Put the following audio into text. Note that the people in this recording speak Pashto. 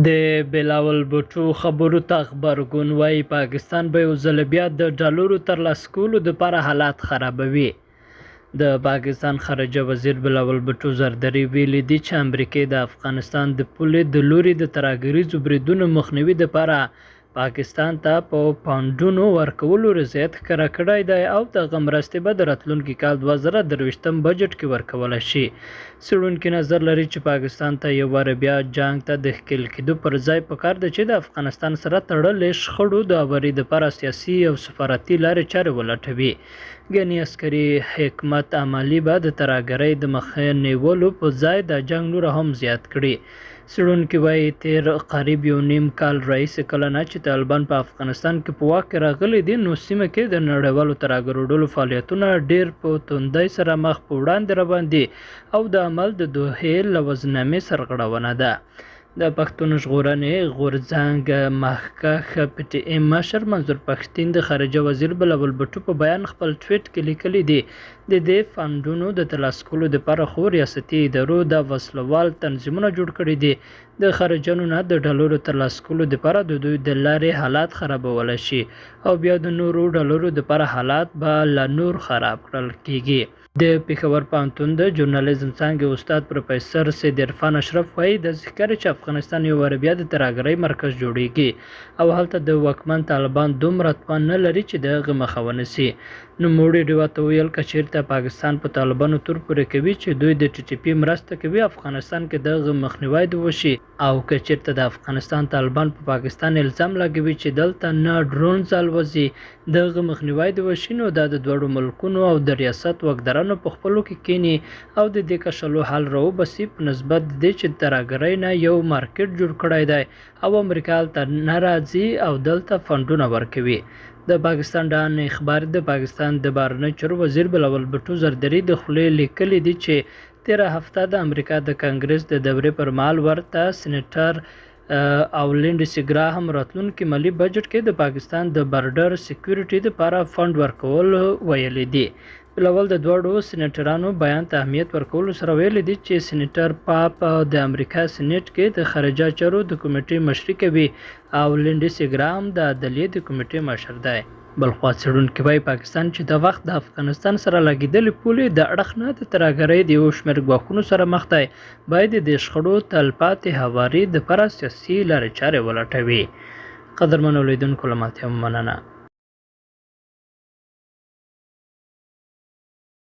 د بلاول بھټو خبرو ته غبرګون وایي پاکستان به یو ځل بیا د ډالرو ترلاسه کولو دپاره حالات خرابوي. د پاکستان خارجه وزیر بلاول بھټو زردري ویلي دي چې امریکا د افغانستان د پولې د لوري د ترهګریزو بریدونو مخنیوي دپاره پاکستان ته په پاونډونو ورکولو رضایت ښکاره کړی دی او دغه مرستې به د راتلونکي کال 2023 بجټ کې ورکولی شي. څېړونکي نظر لري چې پاکستان ته یو وار بیا جنګ ته د ښکېل کېدو پر ځای پکار ده چې د افغانستان سره تړلې شخړو د هواري دپاره سیاسي او سفارتي لارې چارې ولټوي. ګنې عسکري حکمت عملي به د ترهګرۍ د مخه نیولو په ځای د جنګ نور هم زیات کړي. څېړونکي وایي تېر قریب یو نیم کال راهیسې کله نه چې طالبان په افغانستان کې په واک کې راغلي دي نو سیمه کې د نړیوالو ترهګرو ډلو فعالیتونه ډېر په توندۍ سره مخ په وړاندې روان دي او د عمل د دوحې له وضعنامې سرغړونه ده. د پښتون ژغورنې غورځنګ مخکښ پي ټي ایم مشر منظور پښتين د خارجه وزیر بلاول بھټو په بیان خپل ټویټ کې لیکلي دي د دې فنډونو د ترلاسه کولو دپاره خو ریاستي ادارو د وسلوال تنظیمونه جوړ کړي دي. د خارجیانو نه د ډالرو ترلاسه کولو دپاره د دوی د لارې حالات خرابولی شي او بیا د نورو ډالرو دپاره حالات به لا نور خراب کړل کیږي. د پېښور پوهنتون د ژورنالیزم څانګې استاد پروفیسر سید عرفان اشرف وایي داسې ښکاري چې افغانستان یو وار بیا د ترهګرۍ مرکز جوړیږي او هلته د واکمن طالبان دومره توان نه لري چې د هغه مخه ونیسي. نوموړي ډیوه ته ویل که چېرته پاکستان په طالبانو تور پورې کوي چې دوی د ټي ټي پي مرسته کوي افغانستان کې د هغه مخنیوی دې وشي او که چېرته د افغانستان طالبان په پاکستان الزام لګوي چې دلته نه ډرونز الوځي د هغه مخنیوی دې وشي نو دا د دواړو ملکونو او د ریاست واکدارانو په خپلو کې کینی او د دې کشلو حل راوباسي په نسبت د دې چې ترهګرۍ نه یو مارکیټ جوړ کړی دی او امریکا هلته نه راځي او دلته فنډونه ورکوي. د پاکستان ډان اخبار د پاکستان د بهرنیو چارو وزیر بلاول بھټو زردري د خولې لیکلي دي چې تېره هفته د امریکا د کانګرس د دورې پر مهال ورته سینیټر او لینډسي ګراهم راتلونکي مالي بجټ کې د پاکستان د بارډر سکیورټي دپاره فنډ ورکول ویلي دي. بلاول د دواړو سینیټرانو بیان ته اهمیت ورکولو سره ویلي دي چې سینیټر پاپ د امریکا سینیټ کې د خارجه چارو د کمیټې مشري کوي او لینډسي ګراهم د عدلیې د کمیټې مشر دی. بلخوا څېړونکي وایي پاکستان چې د وخت د افغانستان سره لګېدلې پولې د اړخ نه د ترهګرۍ د یو شمېر ګواښونو سره مخ دی باید د شخړو تلپاتې هواري دپاره سیاسي لارې چارې ولټوي. قدرمنو لیدونکو له ملتیا مننه.